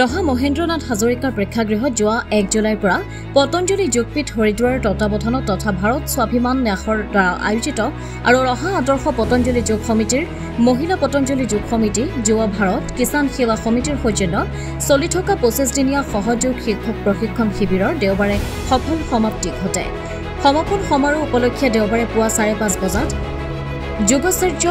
ৰহা মহেন্দ্ৰনাথ হাজৰিকাৰ প্ৰেক্ষাগৃহত যোৱা 1 জুলাইৰ পৰা পতঞ্জলি যোগপীঠ হৰিদ্বাৰৰ তত্বাৱধানত তথা ভাৰত স্বাভিমান ন্যাসৰ দ্বাৰা আয়োজিত আৰু ৰহা আদৰ্শ পতঞ্জলি যোগ সমিতিৰ মহিলা পতঞ্জলি যোগ সমিতি যুৱ ভাৰত কিষাণ সেৱা সমিতিৰ সৌজন্যত চলি থকা 25 দিনীয়া সহযোগ শিক্ষক প্ৰশিক্ষণ শিবিৰৰ দেওবাৰে সফল সমাপ্তি ঘটে। সমাপন সমাৰোহ উপলক্ষে দেওবাৰে পুৱা 5:30 বজাত যোগাচাৰ্য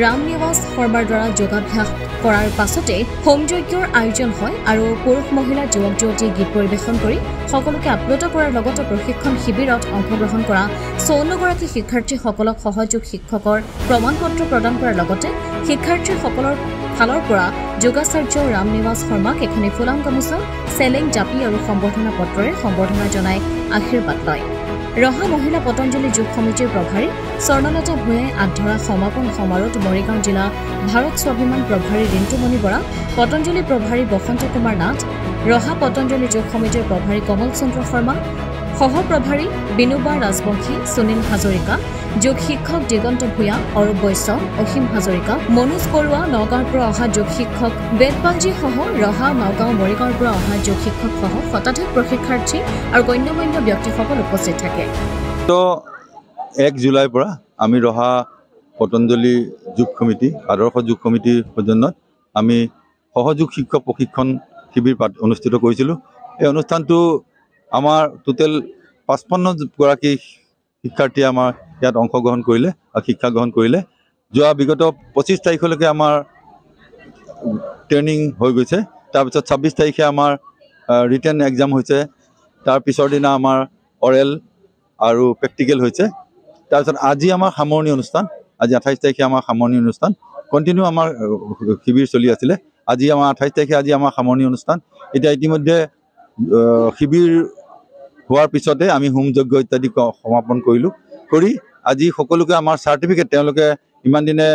ৰামনিৱাস শৰ্মাৰ দ্বাৰা যোগাভ্যাস কৰাৰ পাছতে হোমযজ্ঞৰ আয়োজন হয় আৰু পুৰুষ মহিলা যুৱক যুৱতীয়ে গীত পৰিৱেশন কৰি সকলোকে আপ্লুত কৰাৰ লগতে প্ৰশিক্ষণ শিবিৰত অংশগ্ৰহণ কৰা 54গৰাকী শিক্ষাৰ্থীসকলক সহযোগ শিক্ষকৰ প্ৰমাণপত্ৰ প্ৰদান কৰাৰ লগতে শিক্ষাৰ্থীসকলৰ ফালৰ পৰা যোগাচাৰ্য ৰামনিৱাস শৰ্মাক এখনি ফুলাম গামোচা চেলেং জাপি আৰু সম্বৰ্ধনা পত্ৰৰে সম্বৰ্ধনা জনাই আশীৰ্বাদ লয়। ৰহা মহিলা পতঞ্জলি যোগ সমিতিৰ প্ৰভাৰী স্বৰ্ণলতা ভূঞাই আগধৰা সমাপন সমাৰোহত মৰিগাঁও জিলা ভাৰত স্বাভিমান প্ৰভাৰী ৰিণ্টুমণি বৰা, পতঞ্জলি প্ৰভাৰী বসন্ত কুমাৰ নাথ, ৰহা পতঞ্জলি যোগ সমিতিৰ প্ৰভাৰী কমল চন্দ্ৰ শৰ্মা, সহপ্ৰভাৰী বিনুবা ৰাজবংশী, সুনীল হাজৰিকা, যোগ শিক্ষক দিগন্ত ভূঞা, অৰূপ বৈশ্য, অসীম হাজৰিকা, মনোজ বৰুৱা, নগাঁৱৰ পৰা অহা যোগ শিক্ষক বেদপালজী সহ ৰহা, নগাঁও, মৰিগাঁৱৰ পৰা অহা যোগ শিক্ষক সহ শতাধিক প্ৰশিক্ষাৰ্থী আৰু গণ্যমান্য ব্যক্তিসকল উপস্থিত থাকে। 1 জুলাইৰ পৰা আমি ৰহা পতঞ্জলি যোগ সমিতি আদৰ্শ যোগ সমিতিৰ সৌজন্যত আমি সহযোগ শিক্ষক প্ৰশিক্ষণ শিবিৰ অনুষ্ঠিত কৰিছিলোঁ। এই অনুষ্ঠানটো আমাৰ টোটেল 55গৰাকী শিক্ষাৰ্থীয়ে আমাৰ ইয়াত অংশগ্ৰহণ কৰিলে আৰু শিক্ষা গ্ৰহণ কৰিলে। যোৱা বিগত 25 তাৰিখলৈকে আমাৰ ট্ৰেইনিং হৈ গৈছে। তাৰপিছত 26 তাৰিখে আমাৰ ৰিটেন এক্সাম হৈছে। তাৰ পিছৰ দিনা আমাৰ অৰেল আৰু প্ৰেক্টিকেল হৈছে। তাৰপিছত আজি আমাৰ সামৰণি অনুষ্ঠান, আজি 28 তাৰিখে আমাৰ সামৰণি অনুষ্ঠান। কণ্টিনিউ আমাৰ শিবিৰ চলি আছিলে। আজি আমাৰ 28 তাৰিখে আজি আমাৰ সামৰণি অনুষ্ঠান। এতিয়া ইতিমধ্যে শিবিৰ হোৱাৰ পিছতে আমি হোম যজ্ঞ ইত্যাদি সমাপন কৰিলোঁ। কৰি আজি সকলোকে আমাৰ চাৰ্টিফিকেট তেওঁলোকে ইমান দিনে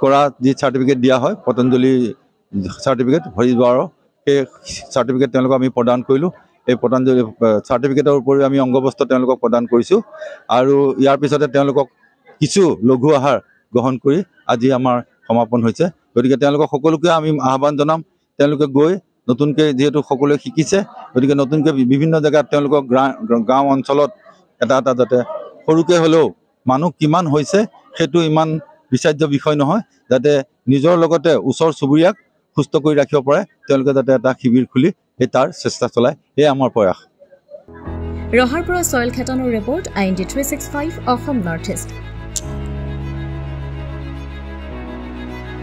কৰা যি চাৰ্টিফিকেট দিয়া হয় পতঞ্জলি চাৰ্টিফিকেট হৰিদ্বাৰৰ, সেই চাৰ্টিফিকেট তেওঁলোকক আমি প্ৰদান কৰিলোঁ। এই পতঞ্জলি চাৰ্টিফিকেটৰ উপৰিও আমি অংগবস্ত্ৰ তেওঁলোকক প্ৰদান কৰিছোঁ আৰু ইয়াৰ পিছতে তেওঁলোকক কিছু লঘু আহাৰ গ্ৰহণ কৰি আজি আমাৰ সমাপন হৈছে। গতিকে তেওঁলোকক সকলোকে আমি আহ্বান জনাম, তেওঁলোকে গৈ নতুনকৈ যিহেতু সকলোৱে শিকিছে, গতিকে নতুনকৈ বিভিন্ন জেগাত তেওঁলোকক গাঁও অঞ্চলত এটা যাতে সৰুকৈ হ'লেও মানুহ কিমান হৈছে সেইটো ইমান বিচাৰ্য বিষয় নহয়, যাতে নিজৰ লগতে ওচৰ চুবুৰীয়াক সুস্থ কৰি ৰাখিব পাৰে তেওঁলোকে যাতে এটা শিবিৰ খুলি সেই তাৰ চেষ্টা চলায়, এয়া আমাৰ প্ৰয়াস। ৰহাৰ পৰা চয়েল খেতানৰ report, IND 365 Assam North east.